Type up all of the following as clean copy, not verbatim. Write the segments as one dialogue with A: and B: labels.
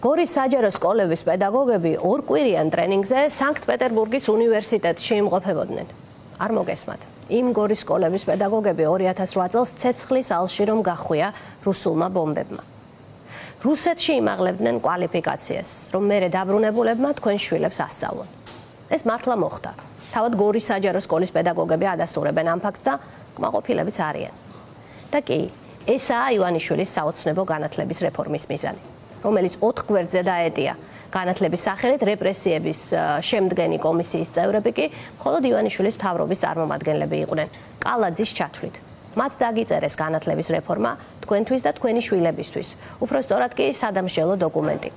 A: გორის საჯარო სკოლების პედაგოგები ორ კვირიან ტრენინგზე სანქტ-პეტერბურგის უნივერსიტეტში იმყოფებოდნენ. არ მოგესმათ. იმ გორის სკოლების პედაგოგები 2008 წელს ცეცხლის ალში რომ გახვია რუსულმა ბომბებმა. რუსეთში იმაღლებდნენ კვალიფიკაციას, რომ მერე დაბრუნებულებმა თქვენ შვილებს ასწავლონ. ეს მართლა მოხდა. თავად გორის საჯარო სკოლის პედაგოგები ადასტურებენ ამ ფაქტს და კმაყოფილებიც არიან. და კი, ესაა ივანიშვილის საოცნებო განათლების რეფორმის მიზანი, რომელიც 4 გვერდზე დაეტია. განათლების სახელით რეპრესიების შემდგენი კომისიის წევრები კი მხოლოდ ივანიშვილის მთავრობის წარმომადგენლები იყვნენ, კალაძის ჩათვლით. მათ დაგიწერეს განათლების რეფორმა თქვენთვის და თქვენი შვილებისთვის, უფრო სწორად კი სადამსჯელო დოკუმენტი.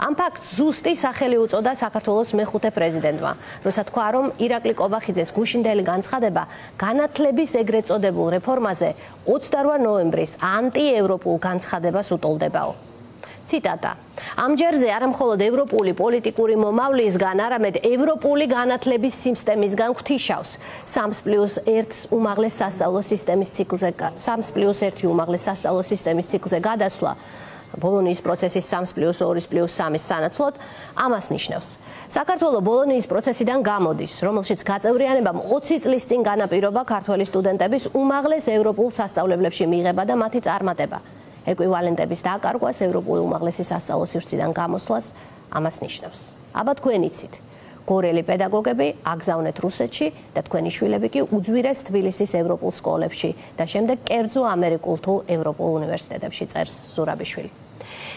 A: ამ ფაქტს ზუსტი სახელი უწოდა საქართველოს მეხუთე პრეზიდენტმა, როცა თქვა, რომ ირაკლი კობახიძეს გუშინდელი განცხადება განათლების ეგრეთ წოდებულ რეფორმაზე 28 ნოემბრის ანტიევროპულ განცხადებას უტოლდებაო. ციტატა. ამჯერზე არა მხოლოდ ევროპული პოლიტიკური მომავლისგან, არამედ ევროპული განათლების სისტემისგან ღვთიშავს 3+1 უმაღლეს სასწავლო სისტემის ციკლზე 3+1 უმაღლეს სასწავლო სისტემის ციკლზე გადასვლა ბოლონიის პროცესის 3+2+3-ის სანაცვლოდ ამას ნიშნავს. საქართველოს ბოლონიის პროცესიდან გამოდის, რომელშიც გაწევრიანებამ 20 წლის წინ განაპირობა ქართველი სტუდენტების უმაღლეს ევროპულ სასწავლებლებში მიღება და მათი წარმატება. ეკვივალენტების დაკარგვას ევროპული უმაღლესი სასწავლო სივრციდან გამოსვლას ამას ნიშნავს. აბა თქვენ იცით, გორელი პედაგოგები აგზავნეთ რუსეთში და თქვენი შვილები კი უძვირეს თბილისის ევროპულ სკოლებში და შემდეგ კერძო ამერიკულ თუ ევროპულ უნივერსიტეტებში წერს ზურაბიშვილი.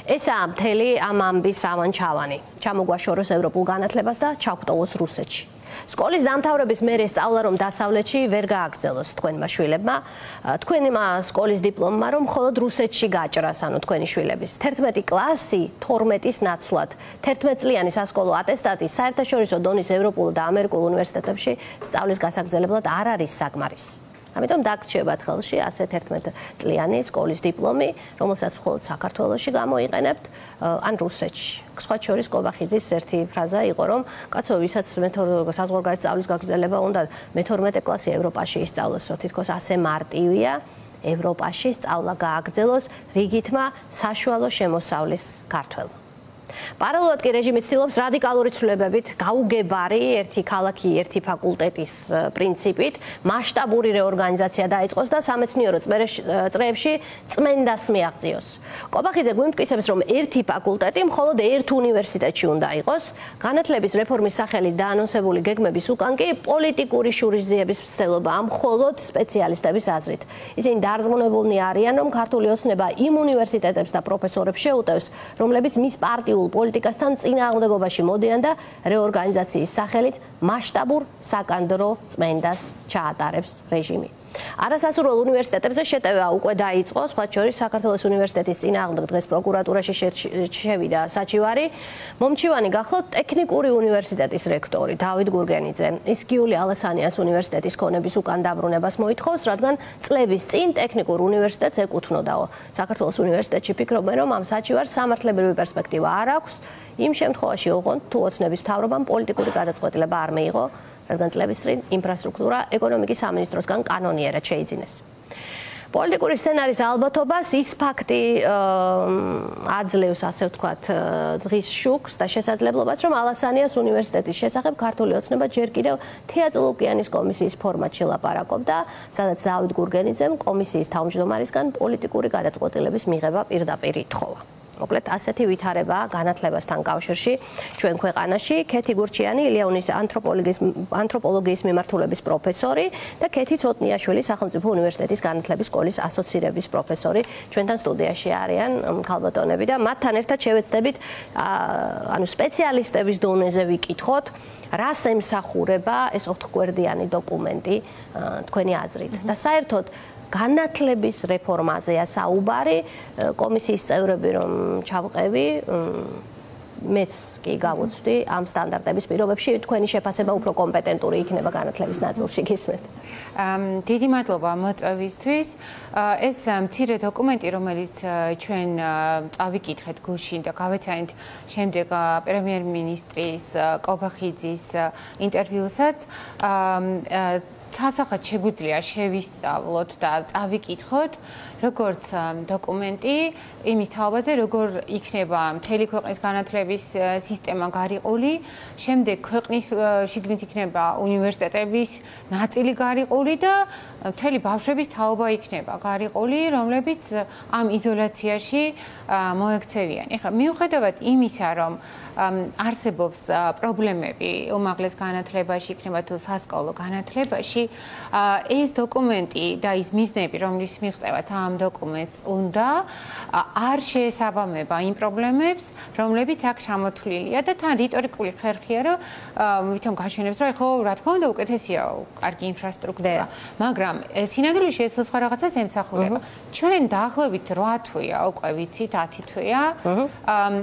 A: ესაა მთელი ამ ამბის ავანჩავანი. ჩამოგვაშოროს ევროპულ განათლებას და ჩაგვტოვოს რუსეთში. სკოლის დამთავრების მერე სწავლა რომ დასავლეთში ვერ გააგრძელოს თქვენმა შვილებმა, თქვენმა სკოლის დიპლომმა რომ მხოლოდ რუსეთში გაჭრას, ანუ თქვენი შვილების 11 კლასი 12-ის ნაცვლად 11 წლიანი სასკოლო ატესტატი საერთაშორისო დონის ევროპულ და ამერიკულ უნივერსიტეტებში სწავლის გასაგრძელებლად არ არის საკმარისი. ამიტომ დაგრჩებათ ხელში ასე 11 წლიანი სკოლის დიპლომი, რომელსაც მხოლოდ საქართველოში გამოიყენებთ, ან რუსეთში. სხვა შორის კობახიძის ერთი ფრაზა იყო, რომ კაცო, ვისაც საზღვარგარეთ სწავლის გაგრძელება უნდა მე-12 კლასი ევროპაში ისწავლოს, რომ თითქოს ასე მარტივია ევროპაში სწავლა გააგრძელოს რიგითმა საშუალო შემოსავლის ქართველმა. პარალელურად კი რეჟიმი ცდილობს რადიკალური ცვლილებებით გაუგებარი ერთი ქალაქი, ერთი ფაკულტეტის პრინციპით მასშტაბური რეორგანიზაცია დაიწყოს და სამეცნიერო წრეებში წმენდას მიაღწიოს. კობახიძე გვიმტკიცებს, რომ ერთი ფაკულტეტი მხოლოდ ერთ უნივერსიტეტში უნდა იყოს, განათლების რეფორმის სახელით დაანონსებული გეგმების უკან კი პოლიტიკური შურისძიების მცდელობაა მხოლოდ სპეციალისტების აზრით. ისინი დარწმუნებულნი არიან, რომ ქართული ოცნება იმ უნივერსიტეტებს და პროფესორებს შეუტევს, რომლებიც მის პარტიულ პოლიტიკასთან წინააღმდეგობაში მოდიან და რეორგანიზაციის სახელით მასშტაბურ საკანდრო წმენდას ჩაატარებს რეჟიმი. არასასურველ უნივერსიტეტებზე შეტევა უკვე დაიწყო, სხვა შორის საქართველოს უნივერსიტეტის წინააღმდეგ დღეს პროკურატურაში შევიდა საჩივარი. მომჩივანი გახლავთ ტექნიკური უნივერსიტეტის რექტორი დავით გურგენიძე. ის გიული ალასანიას უნივერსიტეტის ქონების უკან დაბრუნებას მოითხოვს, რადგან წლების წინ ტექნიკურ უნივერსიტეტს ეკუთვნოდაო. საქართველოს უნივერსიტეტში ფიქრობენ, რომ ამ საჩივარს სამართლებრივი პერსპექტივა არ აქვს, იმ შემთხვევაში ოღონდ თუ ოცნების მთავრობამ პოლიტიკური გადაწყვეტილება არ მიიღო, რადგან წლების წინ ინფრასტრუქტურა ეკონომიკის სამინისტროსგან კანონიერად შეიძინეს. პოლიტიკური სცენარის ალბათობას ის ფაქტი აძლევს, ასე ვთქვათ, დღის შუქს და შესაძლებლობას, რომ ალასანიას უნივერსიტეტის შესახებ ქართული ოცნება ჯერ კიდევ თეატრულოკიანის კომისიის ფორმატში ლაპარაკობდა, სადაც დავით გურგენიძემ კომისიის თავმჯდომარისგან პოლიტიკური გადაწყვეტილების მიღება პირდაპირ ითხოვა. მოკლედ ასეთი ვითარებაა განათლებასთან კავშირში ჩვენ ქვეყანაში. ქეთი გურჩიანი, ილიანის ანთროპოლოგიის მიმართულების პროფესორი და ქეთი ცოტნიაშვილი სახელმწიფო უნივერსიტეტის განათლების სკოლის ასოცირების პროფესორი ჩვენთან სტუდიაში არიან ქალბატონები და მათთან ერთად შევეცდებით ანუ სპეციალისტების დონეზე ვიკითხოთ, რას ემსახურება ეს 4 გვერდიანი დოკუმენტი თქვენი აზრით და საერთოდ განათლების რეფორმაზეა საუბარი, კომისიის წევრები რომ ჩავყევი, მეც კი გავუცდი ამ სტანდარტების პირობებში, თქვენი შეფასება უფრო კომპეტენტური იქნება განათლების ნაწილში გისმენთ.
B: დიდი მადლობა მოწვევისთვის. ეს მცირე დოკუმენტი, რომელიც ჩვენ წავიკითხეთ გუშინ და გავეცანით შემდეგ პრემიერ-მინისტრის კობახიძის ინტერვიუსაც, ცალსახად შეგვიძლია შევისწავლოთ და წავიკითხოთ როგორც დოკუმენტი იმის თაობაზე, როგორ იქნება მთელი ქვეყნის განათლების სისტემა გარიყული, შემდეგ ქვეყნის შიგნით იქნება უნივერსიტეტების ნაწილი გარიყული და მთელი ბავშვების თაობა იქნება გარიყული, რომლებიც ამ იზოლაციაში მოექცევიან. ეხლა მიუხედავად იმისა, რომ არსებობს პრობლემები უმაღლეს განათლებაში, იქნება თუ სასკოლო განათლებაში, ეს დოკუმენტი და ის მიზნები, რომლის მიღწევაც ამ დოკუმენტს უნდა, არ შეესაბამება იმ პრობლემებს, რომლებიც აქ ჩამოთვლილია და თან რიტორიკული ხერხია, რომ ვითომ გაჩვენებს, რომ ხო, რა თქმა უნდა, უკეთესია კარგი ინფრასტრუქტურა, მაგრამ სინამდვილეში ეს სხვა რაღაცას ემსახურება. ჩვენ დაახლოებით 8 თვეა უკვე ვიცით, 10 თვეა.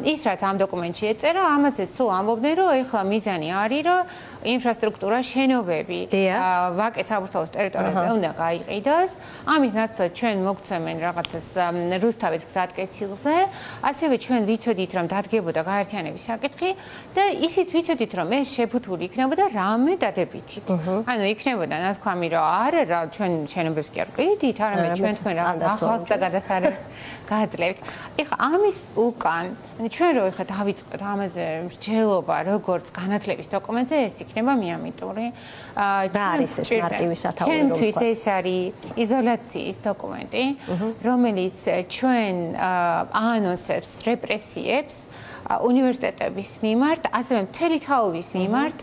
B: ის რაც ამ დოკუმენტში ეწერა, ამაზე სულ ამბობდნენ, რომ ეხლა მიზანი არის, რომ ინფრასტრუქტურა, შენობები ვაკე საბურთალოს ტერიტორიაზე უნდა გაიყიდოს. ამის ნაცვლად ჩვენ მოგცემენ რაღაცას რუსთავის გზატკეცილზე, ასევე ჩვენ ვიცოდით, რომ დადგებოდა გაერთიანების საკითხი და ისიც ვიცოდით, რომ ეს შეფუთული იქნებოდა რამე დადებითით. ანუ იქნებოდა ნათქვამი, რომ არა რა ჩვენ შენობებს კი არ ყიდით, არამედ ჩვენ თქვენ რაღაც ახალს და გადასარევს გააძლევთ. ეხლა ამის უკან, ჩვენ რო ეხლა დავიწყოთ ამაზე მსჯელობა, როგორც განათლების დოკუმენტზე, ეს იქნება მიამიტური.
A: რა არის ეს მარტივი სათაური რომ
B: ჩვენთვის ეს არის იზოლაციის დოკუმენტი, რომელიც ჩვენ აანონსებს რეპრესიებს უნივერსიტეტების მიმართ, ასევე მთელი თაობის მიმართ,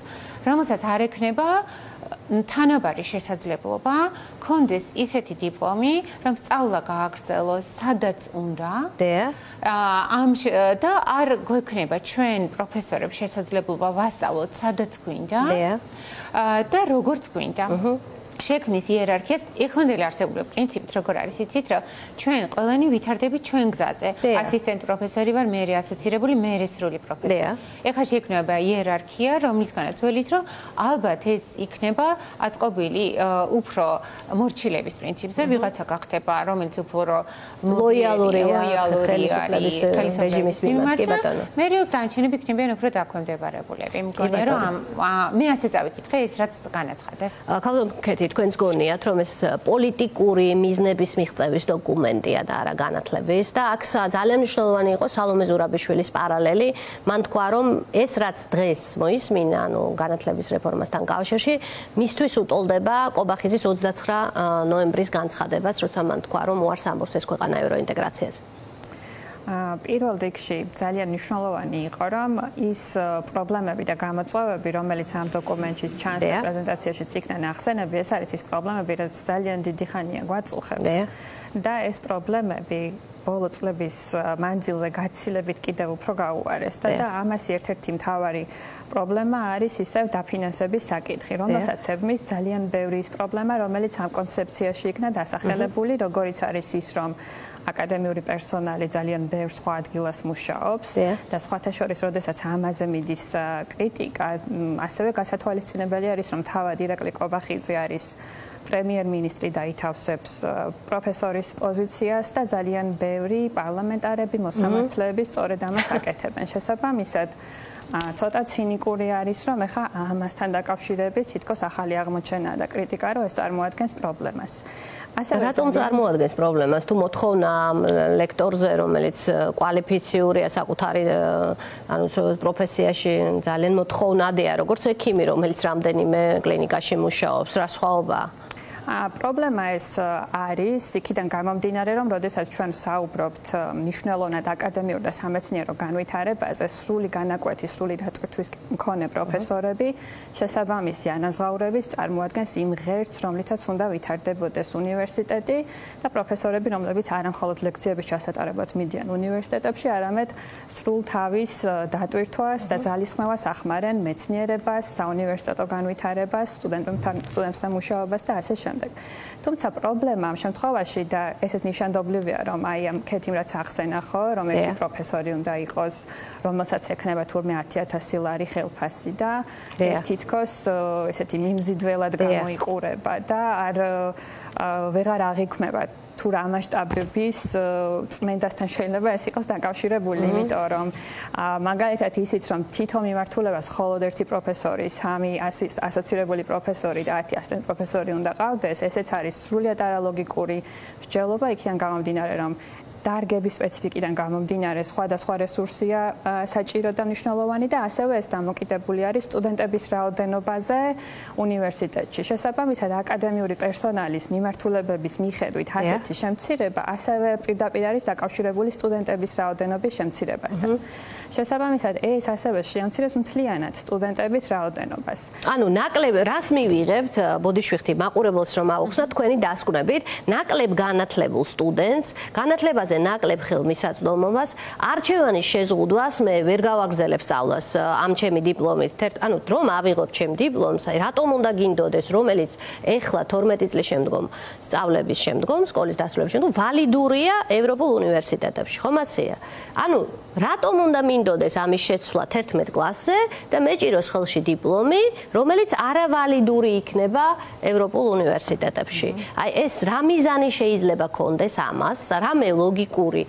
B: რომელსაც არ ექნება თანაბარი შესაძლებლობა კონდეს ისეთი დიპლომი, რომ სწავლა გააგრძელოს სადაც უნდა. და არ გვექნება ჩვენ პროფესორებს შესაძლებლობა ვასწავლოთ სადაც გვინდა და როგორც გვინდა. შექმნის იერარქიას ეხლანდელი არსებული პრინციპით როგორ არის იცით რომ ჩვენ ყველანი ვითარდებით ჩვენ გზაზე ასისტენტ პროფესორი ვარ მე ასოცირებული მე სრული პროფესორი ეხლა შექმნება იერარქია რომლისგანაც ველით რომ ალბათ ეს იქნება აწყობილი უფრო მორჩილების პრინციპზე ვიღაცა გახდება რომელიც უფრო ლოიალური არის რეჟიმის მიმართ მე დანარჩენები იქნებიან უფრო დაქვემდებარებულები მგონია რომ მე ასე წავიკითხე ეს რაც განაცხადეს
A: თქვენს გონიათ, რომ ეს პოლიტიკური მიზნების მიღწევის დოკუმენტია და არა განათლების და აქ ძალიან მნიშვნელოვანი იყო სალომე ზურაბიშვილის პარალელი. მან თქვა, რომ ეს რაც დღეს მოისმინა, ანუ განათლების რეფორმასთან კავშირში, მისთვის უტოლდება კობახიძის 29 ნოემბრის განცხადებაც, როცა მან თქვა, რომ უარს ამბობს ეს ქვეყანა ევროინტეგრაციაზე.
C: პირველ რიგში ძალიან მნიშვნელოვანი იყო, რომ ის პრობლემები და გამოწვევები, რომელიც ამ დოკუმენტში ჩანს და პრეზენტაციაშიც იქნა ნახსენები, ეს არის ის პრობლემები, რაც ძალიან დიდი ხანია გვაწუხებს. და ეს პრობლემები ბოლო წლების მანძილზე გაცილებით კიდევ უფრო გაუარეს და ამას ერთ-ერთი მთავარი პრობლემა არის ისევ დაფინანსების საკითხი, რომელსაც ებმის ძალიან ბევრი ის პრობლემა, რომელიც ამ კონცეფციაში იქნა დასახელებული, როგორიც არის ის, რომ აკადემიური პერსონალი ძალიან ბევრ სხვა ადგილას მუშაობს და სხვათა შორის, როდესაც ამაზე მიდის კრიტიკა, ასევე გასათვალისწინებელი არის, რომ თავად ირაკლი კობახიძე არის პრემიერ-მინისტრი და ითავსებს პროფესორის პოზიციას და ძალიან ბევრი პარლამენტარები, მოსამართლეები სწორედ ამას აკეთებენ. შესაბამისად, ცოტა ცინიკური არის, რომ ეხა ამასთან დაკავშირებით თითქოს ახალი აღმოჩენა და კრიტიკა, რომ ეს წარმოადგენს პრობლემას.
A: რატომ წარმოადგენს პრობლემას? თუ მოთხოვნა ლექტორზე, რომელიც კვალიფიციურია საკუთარი პროფესიაში ძალიან მოთხოვნადია, როგორც ექიმი, რომელიც რამდენიმე კლინიკაში მუშაობს, რა სხვაობაა?
C: პრობლემა ეს არის იქიდან გამომდინარე, რომ როდესაც ჩვენ ვსაუბრობთ მნიშვნელოვნად აკადემიურ და სამეცნიერო განვითარებაზე, სრული განაკვეთი, სრული დატვირთვის მქონე პროფესორები შესაბამისი ანაზღაურების წარმოადგენს იმ ღერცს, რომლითაც უნდა ვითარდებოდეს უნივერსიტეტი და პროფესორები, რომლებიც არა მხოლოდ ლექციების ჩასატარებლად მიდიან უნივერსიტეტებში, არამედ სრულ თავის დატვირთვას და ძალისხმევას ახმარენ მეცნიერებას, საუნივერსიტეტო განვითარებას, სტუდენტებთან მუშაობას და ასე შემდეგ. თუმცა პრობლემა ამ შემთხვევაში და ესეც ნიშანდობლივია, რომ აი ამ კეთილ რაც ახსენა ხო, რომ ერთი პროფესორი უნდა იყოს, რომელსაც ექნება თურმე 10,000 ლარი ხელფასი და ეს თითქოს ესეთი მიმზიდველად გამოიყურება და ვეღარ აღიქმება თუ რა მასშტაბების წმენდასთან შეიძლება ეს იყოს დაკავშირებული, იმიტომ რომ მაგალითად ისიც რომ თითო მიმართულებას მხოლოდ ერთი პროფესორი, 3 ასოცირებული პროფესორი და 10 ასისტენტ პროფესორი უნდა ყავდეს, ესეც არის სრულიად არალოგიკური მსჯელობა იქიდან გამომდინარე, რომ დარგების სპეციფიკიდან გამომდინარე სხვადასხვა რესურსია საჭირო და მნიშვნელოვანი და ასევე ეს დამოკიდებული არის სტუდენტების რაოდენობაზე უნივერსიტეტში. შესაბამისად, აკადემიური პერსონალის მიმართულებების მიხედვით ასეთი შემცირება ასევე პირდაპირ არის დაკავშირებული სტუდენტების რაოდენობის შემცირებასთან. შესაბამისად, ეს ასევე შემცირებს მთლიანად სტუდენტების რაოდენობას.
A: ანუ ნაკლებ რას მივიღებთ, ბოდიშვიხთი მაყურებელს რომ აუხსნათ თქვენი დასკვნებით, ნაკლებ განათლებულ სტუდენტს, განათლებაზე ნაკლებ ხელმისაწვდომობას, არჩევანის შეზღუდვას მე ვერ გავაგზელებ სწავლას ამ ჩემი დიპლომით. ანუ რომ ავიღოთ ჩემ დიპლომს, რატომ უნდა გინდოდეს, რომელიც ეხლა 12 წლის შემდგომ სწავლების შემდგომ, სკოლის დასრულების შემდგომ ვალიდურია ევროპულ უნივერსიტეტებში, ხომ ასეა? ანუ რატომ უნდა მინდოდეს ამის შეცვლა 11 კლასზე და მეჭიროს ხელში დიპლომი, რომელიც არავალიდური იქნება ევროპულ უნივერსიტეტებში? აი ეს რა მიზანი შეიძლება კონდეს ამას, რამე ლოგიკური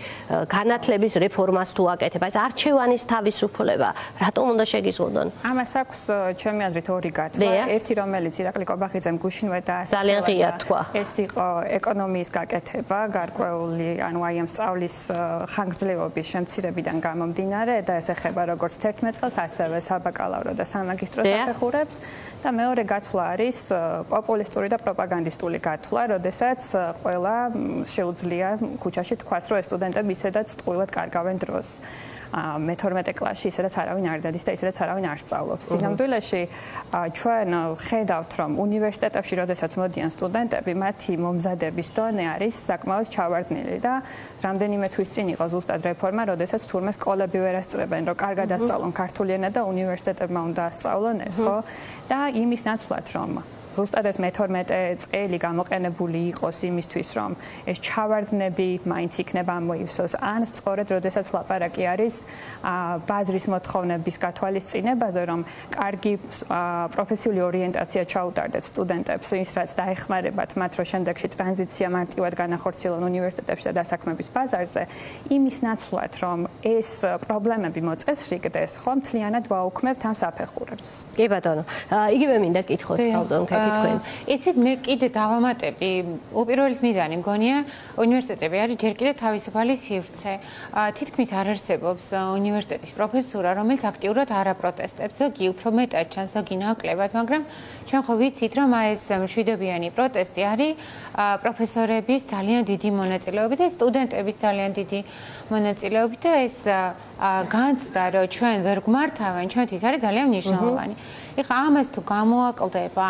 A: განათლების რეფორმას თუ აკეთებ, ეს არჩევანის თავისუფლება, რატომ უნდა შეგიზღუდონ?
C: ამას აქვს ჩემი აზრით ორი გათვლა. ერთი, რომელიც ირაკლი კობახიძემ გუშინვე დაასახელა.
A: ძალიან ღია თქვა.
C: ეს იყო ეკონომიის გაკეთება, გარკვეული, ანუ აი ამ სწავლის ხანგრძლივობის შემცირებიდან გამომდინარე და ეს ეხება როგორც 11 წელს, ასევე საბაკალავრო და სამაგისტრო საფეხურებს და მეორე გათვლა არის პოპულისტური და პროპაგანდისტული გათვლა, როდესაც ყველა შეუძლია ქუჩაში თქვას, რომ სტუდენტები ისედაც ტყუილად კარგავენ დროს. მე-12 კლასში ისედაც არავინ არ დადის და ისედაც არავინ არ სწავლობს. სინამდვილეში ჩვენ ხედავთ, რომ უნივერსიტეტებში, როდესაც მოდიან სტუდენტები, მათი მომზადების დონე არის საკმაოდ ჩავარდნილი და რამდენიმე თვის წინ იყო ზუსტად რეფორმა, როდესაც თურმე სკოლები ვერ ასწრებენ, რომ კარგად ასწავლონ ქართული ენა და უნივერსიტეტებმა უნდა ასწავლონ ეს, ხო? და იმის ნაცვლად, რომ ზუსტად ეს მე-12 წელი გამოყენებული იყოს იმისთვის, რომ ეს ჩავარდნები მაინც იქნება ამოივსოს, ან სწორედ როდესაც ლაპარაკი არის ბაზრის მოთხოვნების გათვალისწინებაზე, რომ კარგი პროფესიული ორიენტაცია ჩაუტარდეთ სტუდენტებს, ის რაც დაეხმარებათ მათ, რომ შემდეგში ტრანზიცია მარტივად განახორციელონ უნივერსიტეტებში და დასაქმების ბაზარზე, იმის ნაცვლად, რომ ეს პრობლემები მოწესრიგდეს, ხო, მთლიანად ვაუქმებთ ამ საფეხურებს.
A: კი ბატონო, იგივე მინდა კითხოთ თავდონ
B: იცით, მე კიდე დავამატებდი, უპირველეს მიზანი მგონია, უნივერსიტეტები არის ჯერ კიდევ თავისუფალი სივრცე. თითქმის არ არსებობს უნივერსიტეტის პროფესურა, რომელიც აქტიურად არ აპროტესტებს. ზოგი უფრო მეტად ჩანს, ზოგი ნაკლებად, მაგრამ ჩვენ ხო ვიცით, რომ ეს მშვიდობიანი პროტესტი არის პროფესორების ძალიან დიდი მონაწილეობით და სტუდენტების ძალიან დიდი მონაწილეობით და ეს განცდა, რომ ჩვენ ვერ გვმართავენ, ჩვენთვის არის ძალიან მნიშვნელოვანი. ეხლა ამას თუ გამოაკლდება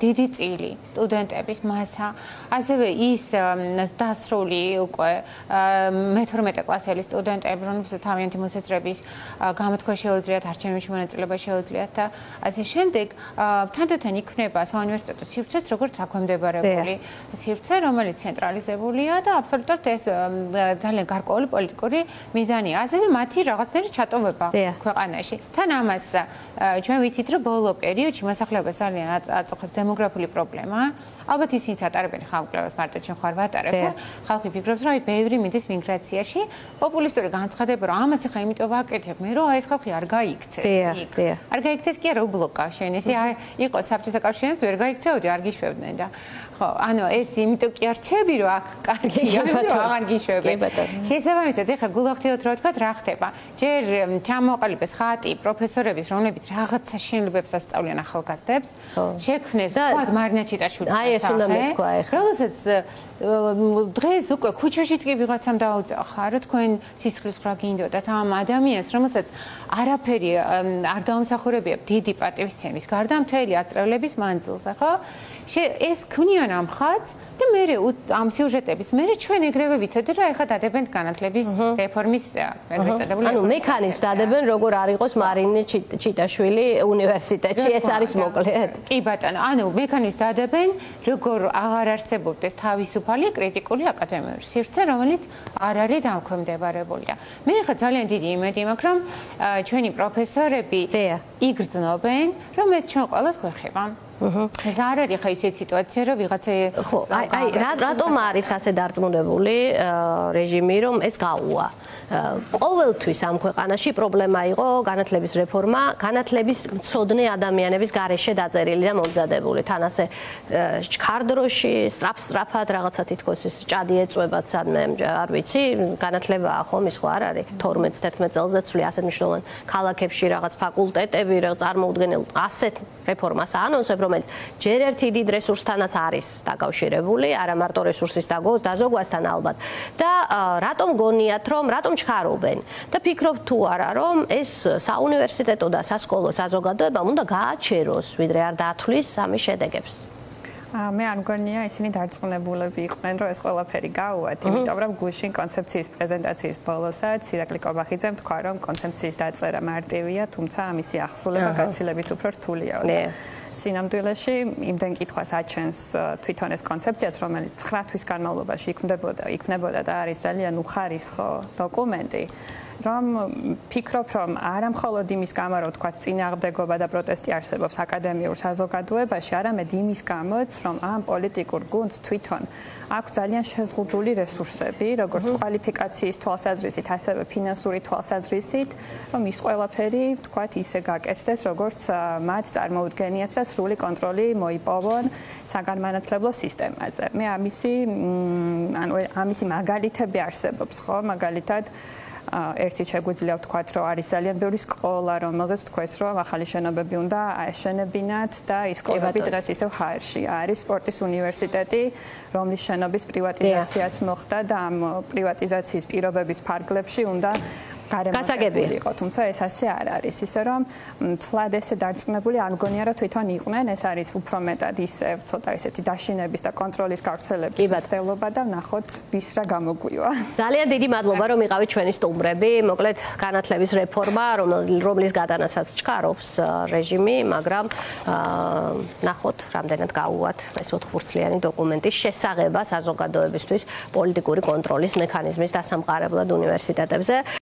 B: დიდი წილი სტუდენტების მასა, ასევე ის დასრული უკვე მე-12 კლასელი სტუდენტები, რომლებსაც თავიანთი მოსაზრების გამოთქვა შეუძლიათ, არჩევნებში მონაწილეობა შეუძლიათ და ასე შემდეგ, თანდათან იქნება საუნივერსიტეტო სივრცეც როგორც აქვემდებარებული სივრცე, რომელიც ცენტრალიზებულია და აბსოლუტურად ეს ძალიან გარკვეული პოლიტიკური მიზანია. ასევე მათი რაღაცნაირი ჩატოვება ქვეყანაში. თან ამას ჩვენ ვიცით, რომ ბოლო პერიოდში მოსახლეობას ძალიან აწუხებს დემოგრაფიული პრობლემა. ალბათ ისინიც ატარებენ ხალხმკლევას, მარტო ჩვენ ხარ ვატარებ და ხალხი ფიქრობს, რომ აი ბევრი მიდის მიგრაციაში, პოპულისტური განცხადება, რომ ამას ახლა იმიტომ ვაკეთებ, მე რომ ეს ხალხი არ გაიქცეს იქ. არ გაიქცეს კი არა უბლოკა შენ, ესე იყო საბჭოთა კავშირის ვერ გაიქცეოდი, არ გიშვებდნენ და ხო, ანუ ეს იმიტომ კი არ რჩები, რომ აქ კარგია, რომ აღარ გიშვებენ. შესაბამისად, ეხლა გულახდილოთ რა ვთქვათ, რა ხდება. ჯერ ჩამოყალიბეს ხატი პროფესორების, რომლებიც რაღაცა შენლებებს ასწავლიან ახალგაზრდებს, შექმნეს თქვა მარინა ჩიტაშვილის სახელით, რომელსაც დღეს უკვე ქუჩაშიც კი ვიღაცამ დაუძახა, რომ თქვენ სისხლის ხრა გინდოდათ ამ ადამიანს, რომელსაც არაფერი არ დაუმსახურებია დიდი პატივისცემის გარდა მთელი აწრევლების მანძილზე, ხო? ეს ქმნიან ამ ხატს და მე ამ სიუჟეტების მე ჩვენ ეგრევე ვიცოდი, რომ ეხლა დადებენ განათლების რეფორმის ეგრეთ წოდებული.
A: ანუ მექანიზმს დადებენ, როგორ არ იყოს მარინა ჩიტაშვილი უნივერსიტეტში, ეს არის მოკლედ.
B: კი ბატონო, ანუ მექანიზმს დადებენ, როგორ აღარ არსებობდეს თავისუფალი კრიტიკული აკადემიური სივრცე, რომელიც არ არის დამქვემდებარებულია. მე ხა ძალიან დიდი იმედი მაქვს, რომ ჩვენი პროფესორები იგრძნობენ, რომ ეს ჩვენ ყველას გვეხება. ეს არ არის ხა ისეთი სიტუაცია, რომ ვიღაცა
A: ხო, აი რატომ არის ასე დარწმუნებული რეჟიმი, რომ ეს გაუვა? ყოველთვის ამ ქვეყანაში პრობლემა იყო განათლების რეფორმა, განათლების მცოდნე ადამიანების გარეშე დაწერილი და მომზადებული. თან ასე ჩქარდროში, სწრაფად რაღაცა თითქოს ის ჭადი ეწვებათ სადმე, არ ვიცი, განათლებაა ხომ ის ხო არ არის 12-11 წელზე ცვლი ასეთ მნიშვნელოვან ქალაქებში რაღაც ფაკულტეტები, რაღაც წარმოუდგენელ ასეთ რეფორმას აანონსებ, რომელიც ჯერ ერთი დიდ რესურსთანაც არის დაკავშირებული, არა მარტო რესურსის დაზოგვასთან ალბათ. და რატომ გონიათ, რომ რატომ ჩქარობენ? და ფიქრობ თუ არა, რომ ეს საუნივერსიტეტო და სასკოლო საზოგადოებამ უნდა გააჩეროს, ვიდრე არ დაათვლის ამის შედეგებს.
C: მე არ მგონია ისინი დარწმუნებულები იყვნენ, რომ ეს ყველაფერი გაუვათ, იმიტომ რომ გუშინ კონცეფციის პრეზენტაციის ბოლოსაც ირაკლი კობახიძემ თქვა, რომ კონცეფციის დაწერა მარტივია, თუმცა ამისი ახსრულება გაცილებით უფრო რთულია. სინამდვილეში იმდენ კითხვას აჩენს თვითონ ეს კონცეფციაც, რომელიც 9 თვის განმავლობაში იქნებოდა და არის ძალიან უხარისხო დოკუმენტი, რომ ფიქრობ, რომ არა მხოლოდ იმის გამო, რომ თქვა წინააღმდეგობა და პროტესტი არსებობს აკადემიურ საზოგადოებაში, არამედ იმის გამოც, რომ ამ პოლიტიკურ გუნდს თვითონ აქვს ძალიან შეზღუდული რესურსები, როგორც კვალიფიკაციის თვალსაზრისით, ასევე ფინანსური თვალსაზრისით, რომ ის ყველაფერი, თქვა, ისე გაკეთდეს, როგორც მათ წარმოუდგენიათ და სრული კონტროლი მოიპოვონ საგანმანათლებლო სისტემაზე. მე ამისი მაგალითები არსებობს, ხო, მაგალითად ერთი შეგვიძლია ვთქვათ, რომ არის ძალიან ბევრი სკოლა, რომელზეც თქვეს, რომ ახალი შენობები უნდა აეშენებინათ და ის სკოლები დღეს ისევ ჰაერში არის. სპორტის უნივერსიტეტი, რომლის შენობის პრივატიზაციაც მოხდა და ამ პრივატიზაციის პირობების ფარგლებში უნდა გასაგებია იყო, თუმცა ეს ასე არ არის. ისე რომ თლად ესე დარწმუნებული არ მგონია, რომ თვითონ იყვნენ, ეს არის უფრო მეტად ისევ ცოტა ესეთი დაშინების და კონტროლის გავრცელების მცდელობა და ვნახოთ ვის რა გამოგვივა.
A: ძალიან დიდი მადლობა, რომ იყავით ჩვენი სტუმრები. მოკლედ განათლების რეფორმა, რომლის გადანაცაც ჩქარობს რეჟიმი, მაგრამ ვნახოთ, რამდენად გაუვათ ეს 4 ხურცლიანი დოკუმენტის შესაღება საზოგადოებისთვის პოლიტიკური კონტროლის მექანიზმის დასამყარებლად უნივერსიტეტებზე.